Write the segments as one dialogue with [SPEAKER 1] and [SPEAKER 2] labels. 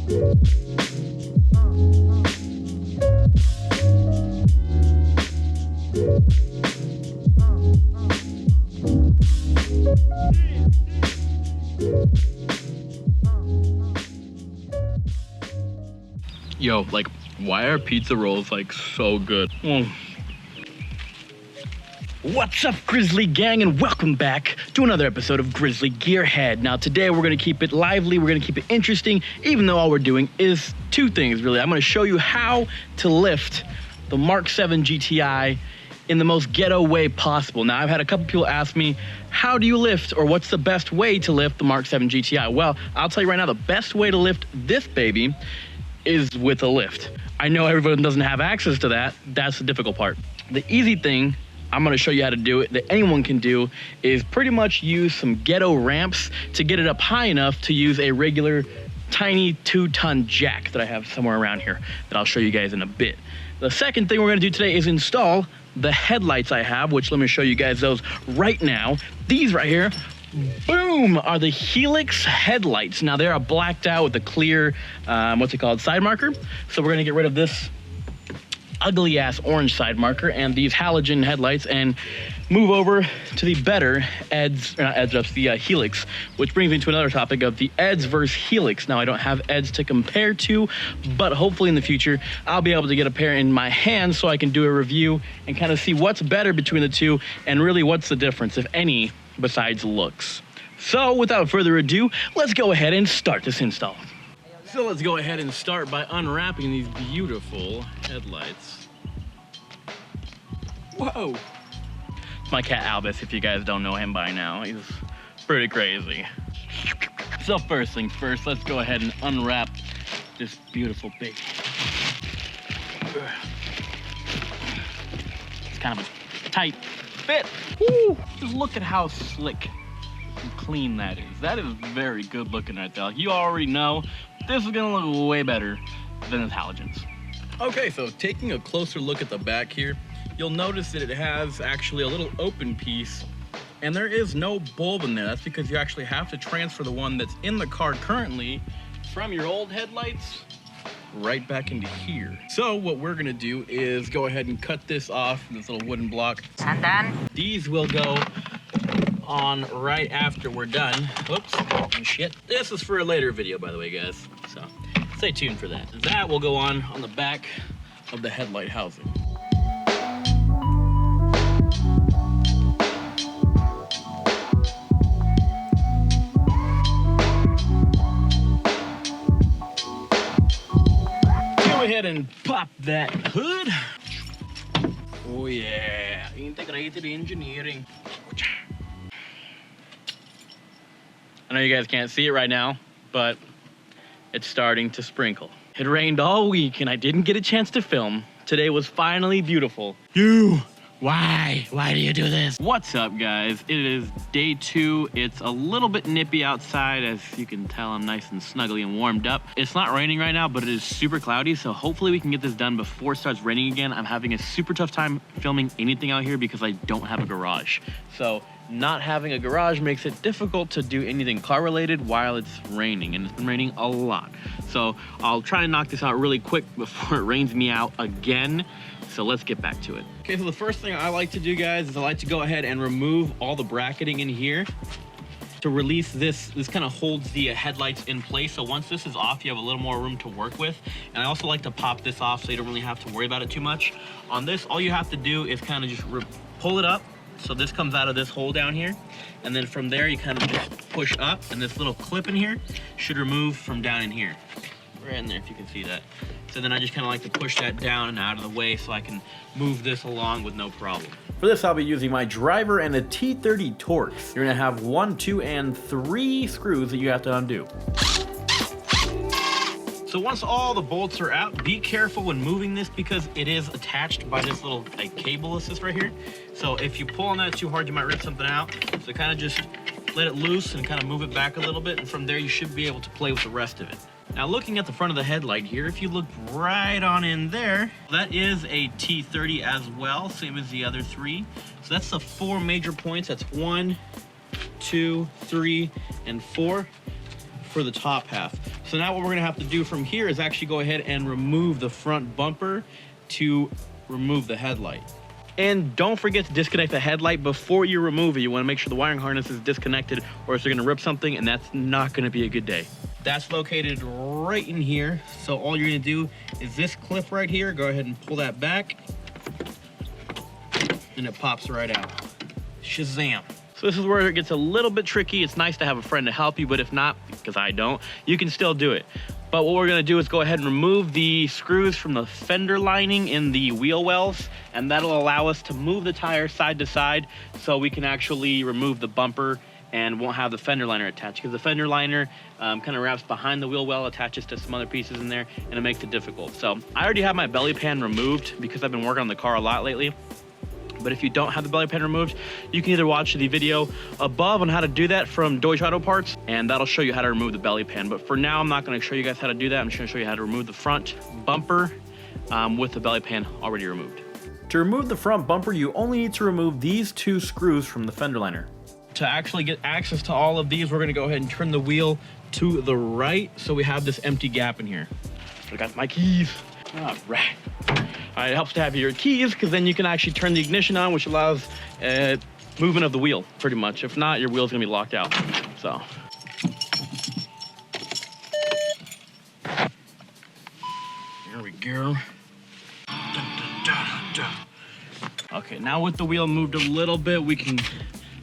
[SPEAKER 1] Yo, like, why are pizza rolls like so good? What's up, Grizzly Gang, and welcome back to another episode of Grizzly Gearhead. Now, today we're going to keep it lively, we're going to keep it interesting, even though all we're doing is two things, really. I'm going to show you how to lift the Mk7 Gti in the most ghetto way possible. Now, I've had a couple people ask me, how do you lift, or what's the best way to lift the Mk7 Gti? Well, I'll tell you right now, the best way to lift this baby is with a lift. I know everyone doesn't have access to that. That's the difficult part. The easy thing I'm gonna show you how to do it that anyone can do is pretty much use some ghetto ramps to get it up high enough to use a regular tiny 2-ton jack that I have somewhere around here that I'll show you guys in a bit. The second thing we're gonna do today is install the headlights I have, which let me show you guys those right now. These right here, boom, are the Helix Headlights. Now they are blacked out with a clear, what's it called, side marker. So we're gonna get rid of this ugly ass orange side marker and these halogen headlights and move over to the better the Helix, which brings me to another topic of the Eds versus Helix. Now I don't have Eds to compare to, but hopefully in the future I'll be able to get a pair in my hands so I can do a review and kind of see what's better between the two and really what's the difference, if any, besides looks. So without further ado, let's go ahead and start this install. So let's go ahead and start by unwrapping these beautiful headlights. Whoa! It's my cat Albus, if you guys don't know him by now. He's pretty crazy. So first things first, let's go ahead and unwrap this beautiful baby. It's kind of a tight fit. Woo! Just look at how slick and clean that is. That is very good looking right there. You already know this is gonna look way better than its halogens. Okay, so taking a closer look at the back here, you'll notice that it has actually a little open piece and there is no bulb in there. That's because you actually have to transfer the one that's in the car currently from your old headlights right back into here. So what we're gonna do is go ahead and cut this off, this little wooden block. And then these will go on right after we're done. Whoops, shit. This is for a later video, by the way, guys. So stay tuned for that. That will go on the back of the headlight housing. Go ahead and pop that hood. Oh yeah, integrated engineering. I know you guys can't see it right now, but it's starting to sprinkle. It rained all week and I didn't get a chance to film. Today was finally beautiful. Why do you do this? What's up, guys? It is day 2. It's a little bit nippy outside. As you can tell, I'm nice and snuggly and warmed up. It's not raining right now, but it is super cloudy, so hopefully we can get this done before it starts raining again. I'm having a super tough time filming anything out here because I don't have a garage. So not having a garage makes it difficult to do anything car related while it's raining, and it's been raining a lot. So I'll try to knock this out really quick before it rains me out again. So let's get back to it. Okay, so the first thing I like to do, guys, is I like to go ahead and remove all the bracketing in here to release this. This kind of holds the headlights in place. So once this is off, you have a little more room to work with. And I also like to pop this off so you don't really have to worry about it too much. On this, all you have to do is kind of just pull it up. So this comes out of this hole down here. And then from there, you kind of just push up, and this little clip in here should remove from down in here. Right in there, if you can see that. So then I just kind of like to push that down and out of the way so I can move this along with no problem. For this, I'll be using my driver and a T30 Torx. You're gonna have 1, 2, and 3 screws that you have to undo. So once all the bolts are out, be careful when moving this because it is attached by this little cable assist right here. So if you pull on that too hard, you might rip something out. So kind of just let it loose and kind of move it back a little bit, and from there you should be able to play with the rest of it. Now looking at the front of the headlight here, if you look right on in there, that is a T30 as well, same as the other 3. So that's the 4 major points. That's 1, 2, 3, and 4. for the top half. So now what we're gonna have to do from here is actually go ahead and remove the front bumper to remove the headlight. And don't forget to disconnect the headlight before you remove it. You wanna make sure the wiring harness is disconnected or else you're gonna rip something and that's not gonna be a good day. That's located right in here. So all you're gonna do is this clip right here, go ahead and pull that back and it pops right out. Shazam. So this is where it gets a little bit tricky. It's nice to have a friend to help you, but if not, because I don't, you can still do it. But what we're gonna do is go ahead and remove the screws from the fender lining in the wheel wells, and that'll allow us to move the tire side to side so we can actually remove the bumper and won't have the fender liner attached, because the fender liner kind of wraps behind the wheel well, attaches to some other pieces in there, and it makes it difficult. So I already have my belly pan removed because I've been working on the car a lot lately. But if you don't have the belly pan removed, you can either watch the video above on how to do that from Deutsch Auto Parts, and that'll show you how to remove the belly pan. But for now, I'm not gonna show you guys how to do that. I'm just gonna show you how to remove the front bumper with the belly pan already removed. To remove the front bumper, you only need to remove these two screws from the fender liner. To actually get access to all of these, we're gonna go ahead and turn the wheel to the right so we have this empty gap in here. I got my keys. All right. All right, it helps to have your keys because then you can actually turn the ignition on, which allows movement of the wheel, pretty much. If not, your wheel's gonna be locked out. So. There we go. Okay, now with the wheel moved a little bit, we can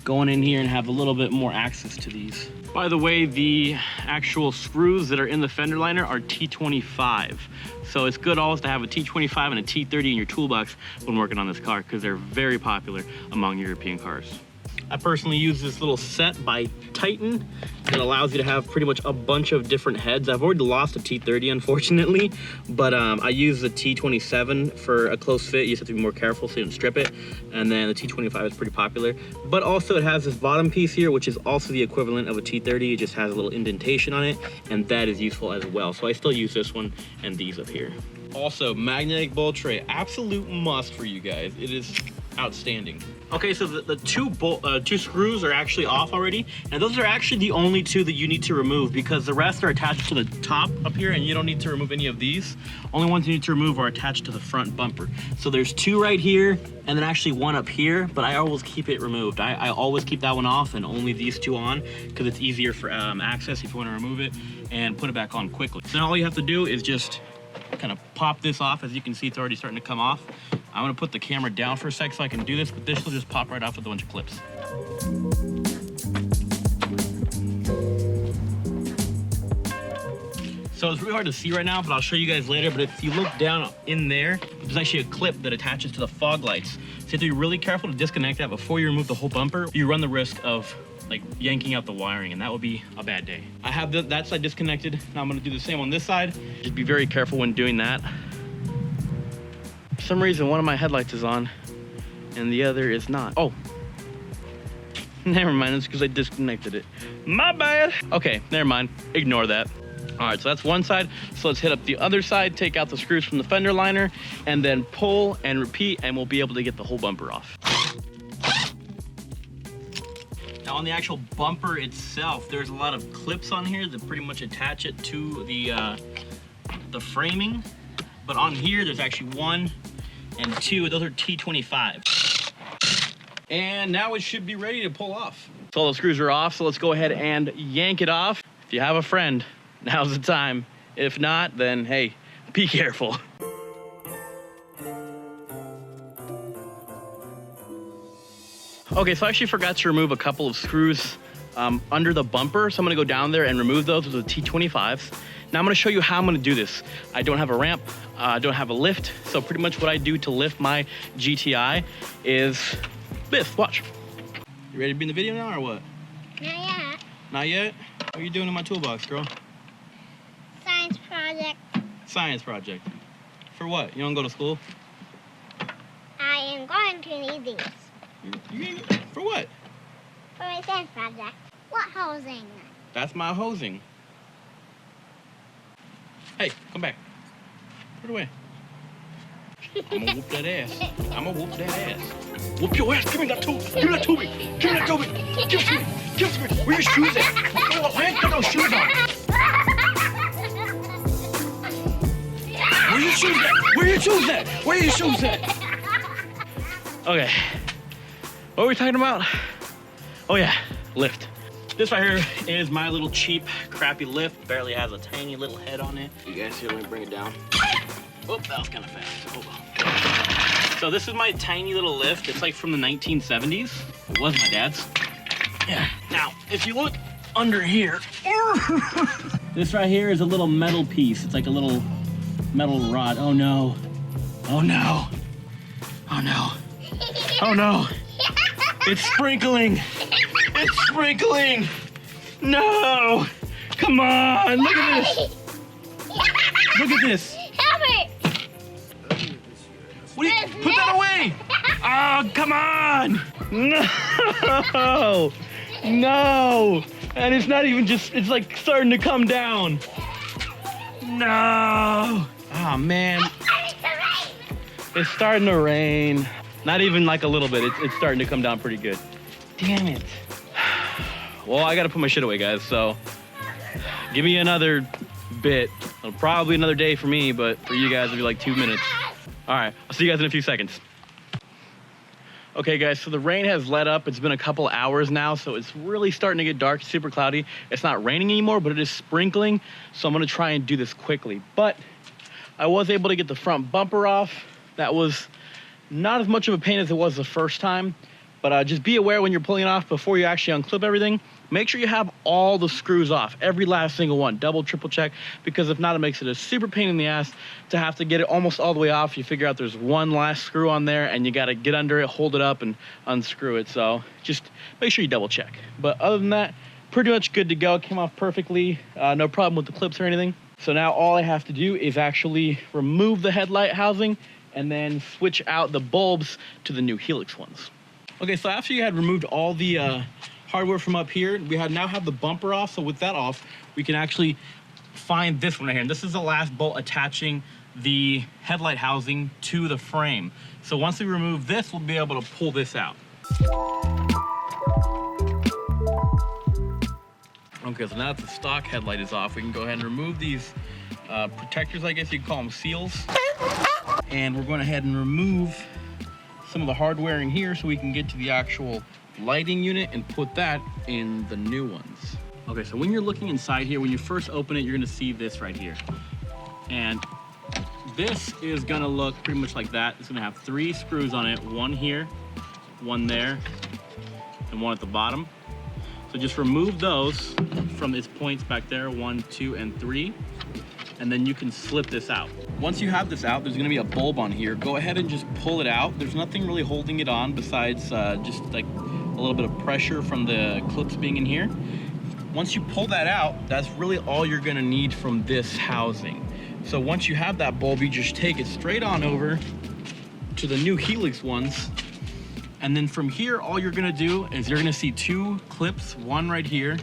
[SPEAKER 1] go in here and have a little bit more access to these. By the way, the actual screws that are in the fender liner are T25. So it's good always to have a T25 and a T30 in your toolbox when working on this car because they're very popular among European cars. I personally use this little set by Titan that allows you to have pretty much a bunch of different heads. I've already lost a T30, unfortunately, but I use the T27 for a close fit. You just have to be more careful so you don't strip it. And then the T25 is pretty popular. But also it has this bottom piece here, which is also the equivalent of a T30. It just has a little indentation on it, and that is useful as well. So I still use this one and these up here. Also, magnetic bolt tray, absolute must for you guys. It is outstanding. Okay, so the two screws are actually off already, and those are actually the only two that you need to remove because the rest are attached to the top up here, and you don't need to remove any of these. Only ones you need to remove are attached to the front bumper. So there's two right here, and then actually one up here, but I always keep it removed. I always keep that one off and only these two on because it's easier for access if you want to remove it and put it back on quickly. So now all you have to do is just kind of pop this off. As you can see, it's already starting to come off. I'm gonna put the camera down for a sec so I can do this, but this will just pop right off with a bunch of clips. So it's really hard to see right now, but I'll show you guys later. But if you look down in there, there's actually a clip that attaches to the fog lights. So you have to be really careful to disconnect that before you remove the whole bumper. You run the risk of like yanking out the wiring, and that would be a bad day. I have that side disconnected. Now I'm gonna do the same on this side. Just be very careful when doing that. For some reason, one of my headlights is on and the other is not. Oh, never mind, it's because I disconnected it. My bad. Okay, never mind, ignore that. All right, so that's one side. So let's hit up the other side, take out the screws from the fender liner, and then pull and repeat, and we'll be able to get the whole bumper off. Now on the actual bumper itself, there's a lot of clips on here that pretty much attach it to the framing. But on here, there's actually one and two. Those are T25. And now it should be ready to pull off. So all the screws are off, so let's go ahead and yank it off. If you have a friend, now's the time. If not, then hey, be careful. Okay, so I actually forgot to remove a couple of screws under the bumper, so I'm gonna go down there and remove those with the T25s. Now I'm gonna show you how I'm gonna do this. I don't have a ramp, I don't have a lift, so pretty much what I do to lift my GTI is this, watch. You ready to be in the video now or what?
[SPEAKER 2] Not yet.
[SPEAKER 1] Not yet? What are you doing in my toolbox, girl?
[SPEAKER 2] Science project.
[SPEAKER 1] Science project. For what? You don't go to school?
[SPEAKER 2] I am going to need these.
[SPEAKER 1] For what?
[SPEAKER 2] For my science project. What housing?
[SPEAKER 1] That's my hosing. Hey, come back. Put it away. I'm gonna whoop that ass. I'm gonna whoop that ass. Whoop your ass. Give me that tool. Give me that to me. Give me that to me. Give it to me. Give it to me. Where your shoes at? Why ain't got no shoes on? Where your shoes at? Where your shoes at? Where your shoes at? Okay. What were we talking about? Oh yeah, lift. This right here is my little cheap, crappy lift. Barely has a tiny little head on it. You guys see, let me bring it down. Oh, that was kind of fast. Oh, well. So this is my tiny little lift. It's like from the 1970s. It was my dad's. Yeah. Now, if you look under here, this right here is a little metal piece. It's like a little metal rod. Oh no. Oh no. Oh no. Oh no. It's sprinkling. It's sprinkling. No. Come on. Look at this. Look at this.
[SPEAKER 2] Help me.
[SPEAKER 1] What do you, put that away. Oh, come on. No. No. And it's not even just, it's like starting to come down. No. Oh, man. It's starting to rain. Not even like a little bit. It's starting to come down pretty good. Damn it. Well, I gotta put my shit away, guys, so give me another bit. It'll probably another day for me, but for you guys, it'll be like 2 minutes. All right, I'll see you guys in a few seconds. Okay, guys, so the rain has let up. It's been a couple hours now, so it's really starting to get dark, super cloudy. It's not raining anymore, but it is sprinkling, so I'm gonna try and do this quickly. But I was able to get the front bumper off. That was not as much of a pain as it was the first time, but just be aware when you're pulling it off before you actually unclip everything. Make sure you have all the screws off, every last single one. Double, triple check, because if not, it makes it a super pain in the ass to have to get it almost all the way off. You figure out there's one last screw on there, and you got to get under it, hold it up, and unscrew it. So just make sure you double check. But other than that, pretty much good to go. Came off perfectly. No problem with the clips or anything. So now all I have to do is actually remove the headlight housing and then switch out the bulbs to the new Helix ones. Okay, so after you had removed all the hardware from up here, we now have the bumper off. So with that off, we can actually find this one right here. And this is the last bolt attaching the headlight housing to the frame. So once we remove this, we'll be able to pull this out. Okay, so now that the stock headlight is off, we can go ahead and remove these protectors, I guess you'd call them seals. And we're going ahead and remove some of the hardware in here so we can get to the actual lighting unit and put that in the new ones. Okay, so when you're looking inside here, when you first open it, you're gonna see this right here. And this is gonna look pretty much like that. It's gonna have 3 screws on it, one here, one there, and one at the bottom. So just remove those from its points back there, 1, 2, and 3. And then you can slip this out. Once you have this out, there's gonna be a bulb on here. Go ahead and just pull it out. There's nothing really holding it on besides just like a little bit of pressure from the clips being in here. Once you pull that out, that's really all you're gonna need from this housing. So once you have that bulb, you just take it straight on over to the new Helix ones. And then from here, all you're gonna do is you're gonna see 2 clips, one right here,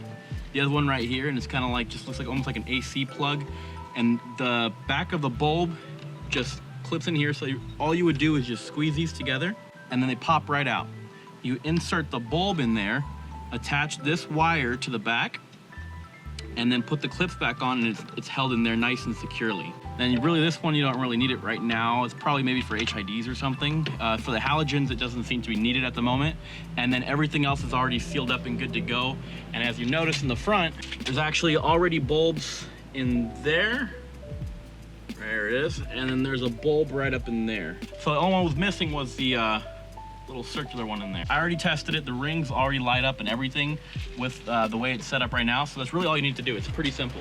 [SPEAKER 1] the other one right here, and it's kind of like, just looks like almost like an AC plug. And the back of the bulb just clips in here. So all you would do is just squeeze these together and then they pop right out. You insert the bulb in there, attach this wire to the back, and then put the clips back on, and it's held in there nice and securely. Then really this one, you don't really need it right now. It's probably maybe for HIDs or something. For the halogens, it doesn't seem to be needed at the moment. And then everything else is already sealed up and good to go. And as you notice in the front, there's actually already bulbs in there. There it is. And then there's a bulb right up in there. So the only one was missing was the little circular one in there. I already tested it. The rings already light up and everything with the way it's set up right now. So that's really all you need to do. It's pretty simple.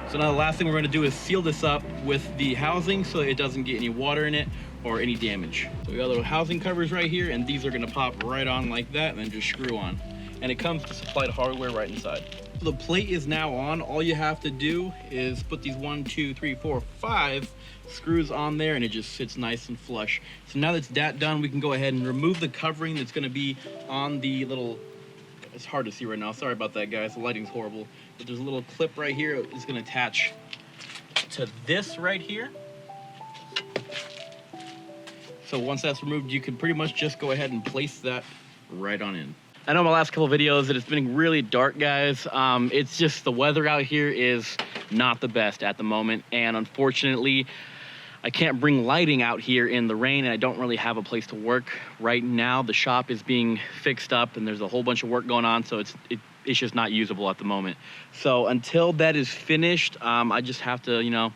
[SPEAKER 1] So now the last thing we're gonna do is seal this up with the housing so it doesn't get any water in it or any damage. So we got little housing covers right here, and these are gonna pop right on like that and then just screw on. And it comes with supplied hardware right inside. The plate is now on. All you have to do is put these 1, 2, 3, 4, 5 screws on there, and it just sits nice and flush. So now that's that done, we can go ahead and remove the covering that's gonna be on the little, it's hard to see right now, sorry about that guys, the lighting's horrible. But there's a little clip right here, it's gonna attach to this right here. So once that's removed, you can pretty much just go ahead and place that right on in. I know my last couple videos that it's been really dark, guys. It's just the weather out here is not the best at the moment, and unfortunately I can't bring lighting out here in the rain, and I don't really have a place to work right now. The shop is being fixed up and there's a whole bunch of work going on, so it's just not usable at the moment. So until that is finished, I just have to, you know,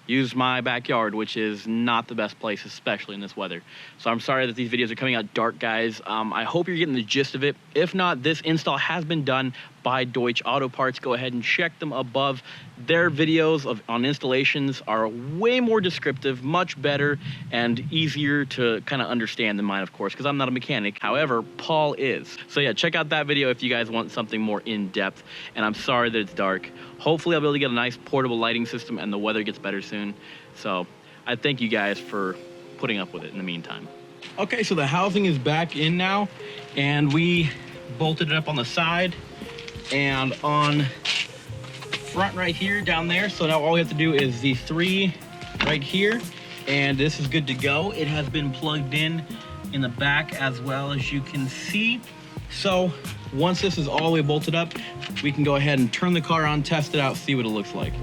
[SPEAKER 1] use my backyard, which is not the best place, especially in this weather. So I'm sorry that these videos are coming out dark, guys. I hope you're getting the gist of it. If not, this install has been done by Deutsch Auto Parts. Go ahead and check them above. Their videos on installations are way more descriptive, much better, and easier to kind of understand than mine, of course, because I'm not a mechanic. However, Paul is. So yeah, check out that video if you guys want something more in-depth. And I'm sorry that it's dark. Hopefully I'll be able to get a nice portable lighting system and the weather gets better soon. So I thank you guys for putting up with it in the meantime. Okay, so the housing is back in now, and we bolted it up on the side and on front right here down there. So now all we have to do is the 3 right here, and this is good to go. It has been plugged in the back as well, as you can see. So once this is all the way bolted up, we can go ahead and turn the car on, test it out, see what it looks like.